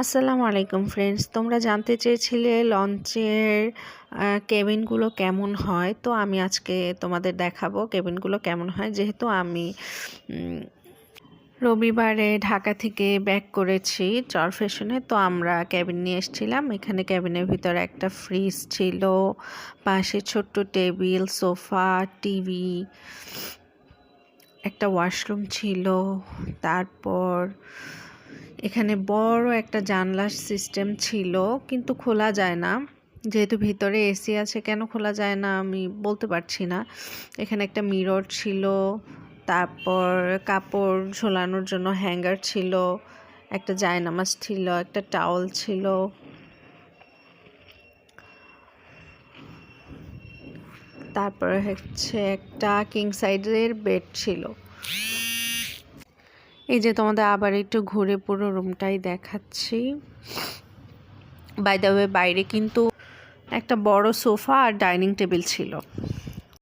আসসালামু আলাইকুম ফ্রেন্ডস, তোমরা জানতে চেয়েছিলে লঞ্চের কেবিনগুলো কেমন হয়। তো আমি আজকে তোমাদের দেখাবো কেবিনগুলো কেমন হয়। যেহেতু আমি রবিবারে ঢাকা থেকে ব্যাক করেছি চরফ্যাশনে, তো আমরা কেবিন নিয়ে এসেছিলাম। এখানে কেবিনের ভিতরে একটা ফ্রিজ ছিল, পাশে ছোট্ট টেবিল, সোফা, টিভি, একটা ওয়াশরুম ছিল। তারপর এখানে বড় একটা জানলার সিস্টেম ছিল, কিন্তু খোলা যায় না। যেহেতু ভিতরে এসি আছে, কেন খোলা যায় না আমি বলতে পারছি না। এখানে একটা মিরর ছিল, তারপর কাপড় ঝোলানোর জন্য হ্যাঙ্গার ছিল, একটা জায়নামাজ ছিল, একটা টাওয়াল ছিল, তারপরে হচ্ছে একটা কিং সাইজের বেড ছিল। এই যে তোমাদের আবার একটু ঘুরে পুরো রুমটাই দেখাচ্ছি। বাই দ্য ওয়ে, বাইরে কিন্তু একটা বড় সোফা আর ডাইনিং টেবিল ছিল।